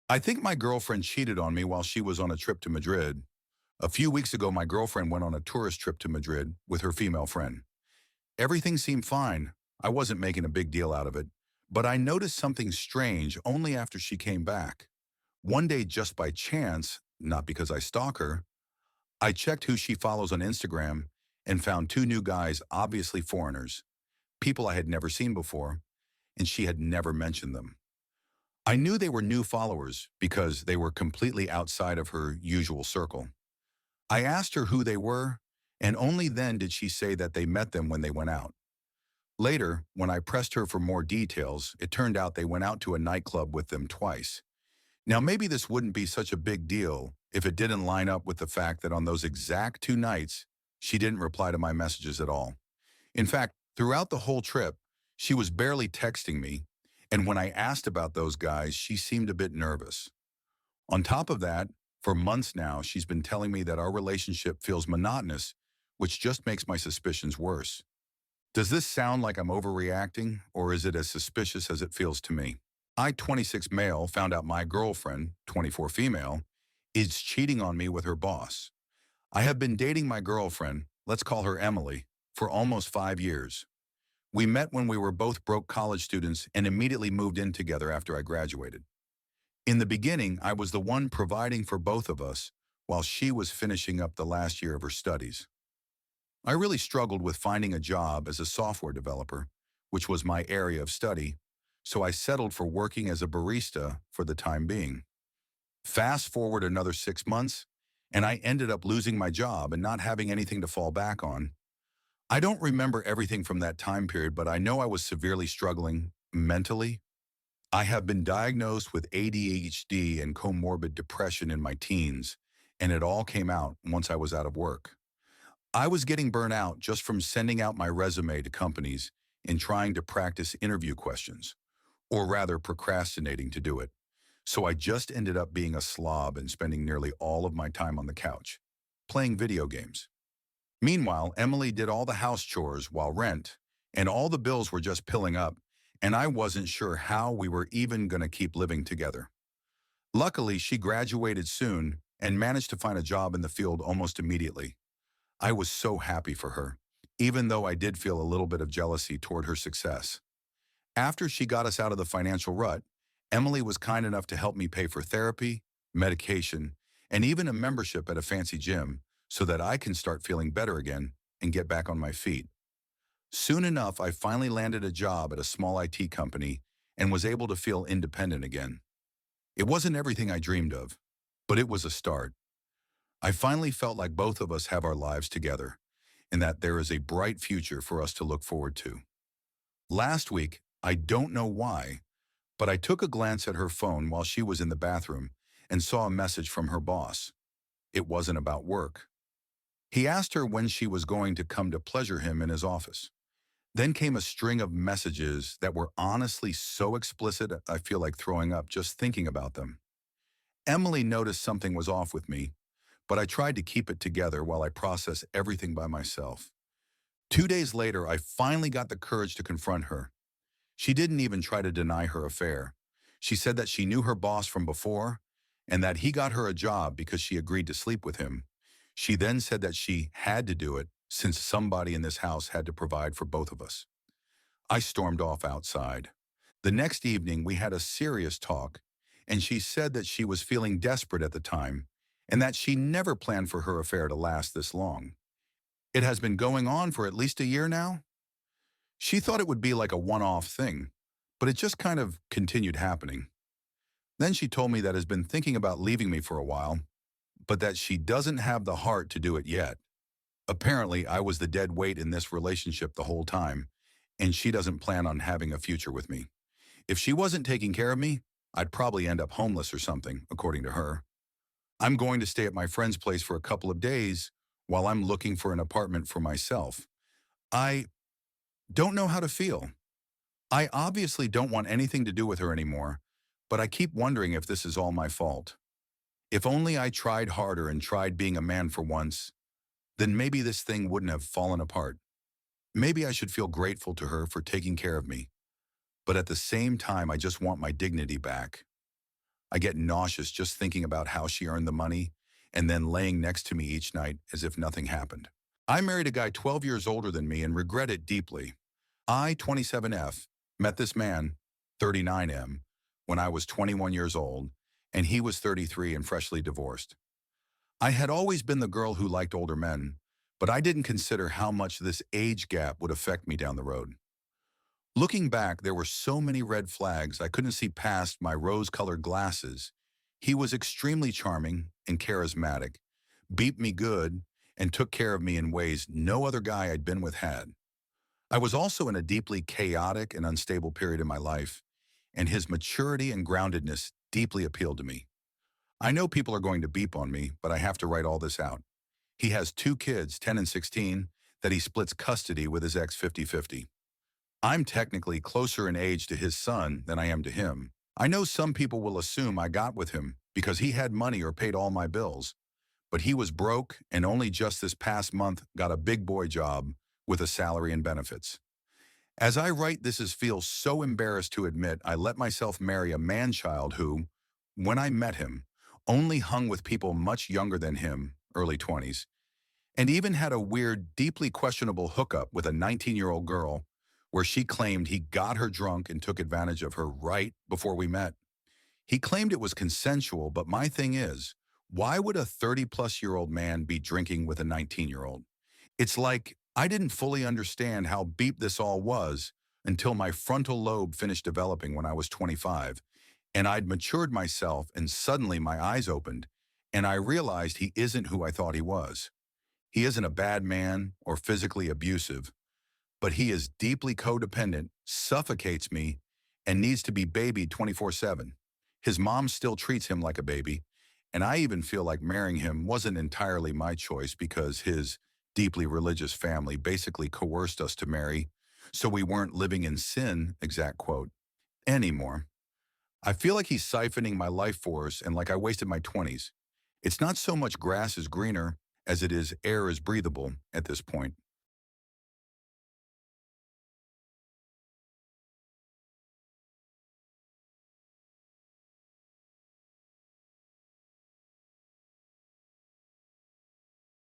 I think my girlfriend cheated on me while she was on a trip to Madrid. A few weeks ago, my girlfriend went on a tourist trip to Madrid with her female friend. Everything seemed fine. I wasn't making a big deal out of it. But I noticed something strange only after she came back. One day, just by chance, not because I stalk her, I checked who she follows on Instagram and found two new guys, obviously foreigners, people I had never seen before, and she had never mentioned them. I knew they were new followers because they were completely outside of her usual circle. I asked her who they were, and only then did she say that they met them when they went out. Later, when I pressed her for more details, it turned out they went out to a nightclub with them twice. Now, maybe this wouldn't be such a big deal if it didn't line up with the fact that on those exact two nights, she didn't reply to my messages at all. In fact, throughout the whole trip, she was barely texting me, and when I asked about those guys, she seemed a bit nervous. On top of that, for months now, she's been telling me that our relationship feels monotonous, which just makes my suspicions worse. Does this sound like I'm overreacting, or is it as suspicious as it feels to me? I, 26 male, found out my girlfriend, 24 female, is cheating on me with her boss. I have been dating my girlfriend, let's call her Emily, for almost 5 years. We met when we were both broke college students and immediately moved in together after I graduated. In the beginning, I was the one providing for both of us while she was finishing up the last year of her studies. I really struggled with finding a job as a software developer, which was my area of study, so I settled for working as a barista for the time being. Fast forward another 6 months, and I ended up losing my job and not having anything to fall back on. I don't remember everything from that time period, but I know I was severely struggling mentally. I have been diagnosed with ADHD and comorbid depression in my teens, and it all came out once I was out of work. I was getting burnt out just from sending out my resume to companies and trying to practice interview questions, or rather procrastinating to do it. So I just ended up being a slob and spending nearly all of my time on the couch, playing video games. Meanwhile, Emily did all the house chores while rent, and all the bills were just piling up, and I wasn't sure how we were even going to keep living together. Luckily, she graduated soon and managed to find a job in the field almost immediately. I was so happy for her, even though I did feel a little bit of jealousy toward her success. After she got us out of the financial rut, Emily was kind enough to help me pay for therapy, medication, and even a membership at a fancy gym so that I can start feeling better again and get back on my feet. Soon enough, I finally landed a job at a small IT company and was able to feel independent again. It wasn't everything I dreamed of, but it was a start. I finally felt like both of us have our lives together and that there is a bright future for us to look forward to. Last week, I don't know why, but I took a glance at her phone while she was in the bathroom and saw a message from her boss. It wasn't about work. He asked her when she was going to come to pleasure him in his office. Then came a string of messages that were honestly so explicit I feel like throwing up just thinking about them. Emily noticed something was off with me, but I tried to keep it together while I processed everything by myself. 2 days later, I finally got the courage to confront her. She didn't even try to deny her affair. She said that she knew her boss from before and that he got her a job because she agreed to sleep with him. She then said that she had to do it since somebody in this house had to provide for both of us. I stormed off outside. The next evening, we had a serious talk, and she said that she was feeling desperate at the time and that she never planned for her affair to last this long. It has been going on for at least a year now. She thought it would be like a one-off thing, but it just kind of continued happening. Then she told me that has been thinking about leaving me for a while, but that she doesn't have the heart to do it yet. Apparently, I was the dead weight in this relationship the whole time, and she doesn't plan on having a future with me. If she wasn't taking care of me, I'd probably end up homeless or something, according to her. I'm going to stay at my friend's place for a couple of days while I'm looking for an apartment for myself. I don't know how to feel. I obviously don't want anything to do with her anymore, but I keep wondering if this is all my fault. If only I tried harder and tried being a man for once, then maybe this thing wouldn't have fallen apart. Maybe I should feel grateful to her for taking care of me, but at the same time, I just want my dignity back. I get nauseous just thinking about how she earned the money and then laying next to me each night as if nothing happened. I married a guy 12 years older than me and regret it deeply. I, 27F, met this man, 39M, when I was 21 years old, and he was 33 and freshly divorced. I had always been the girl who liked older men, but I didn't consider how much this age gap would affect me down the road. Looking back, there were so many red flags I couldn't see past my rose-colored glasses. He was extremely charming and charismatic, beat me good, and took care of me in ways no other guy I'd been with had. I was also in a deeply chaotic and unstable period in my life, and his maturity and groundedness deeply appealed to me. I know people are going to beep on me, but I have to write all this out. He has two kids, 10 and 16, that he splits custody with his ex 50-50. I'm technically closer in age to his son than I am to him. I know some people will assume I got with him because he had money or paid all my bills, but he was broke and only just this past month got a big boy job with a salary and benefits. As I write this is feel so embarrassed to admit I let myself marry a man-child who, when I met him, only hung with people much younger than him, early 20s, and even had a weird, deeply questionable hookup with a 19-year-old girl where she claimed he got her drunk and took advantage of her right before we met. He claimed it was consensual, but my thing is, why would a 30-plus-year-old man be drinking with a 19-year-old? It's like I didn't fully understand how deep this all was until my frontal lobe finished developing when I was 25, and I'd matured myself and suddenly my eyes opened, and I realized he isn't who I thought he was. He isn't a bad man or physically abusive, but he is deeply codependent, suffocates me, and needs to be babied 24/7. His mom still treats him like a baby, and I even feel like marrying him wasn't entirely my choice because his deeply religious family basically coerced us to marry, so we weren't living in sin, exact quote, anymore. I feel like he's siphoning my life force and like I wasted my 20s. It's not so much grass is greener as it is air is breathable at this point.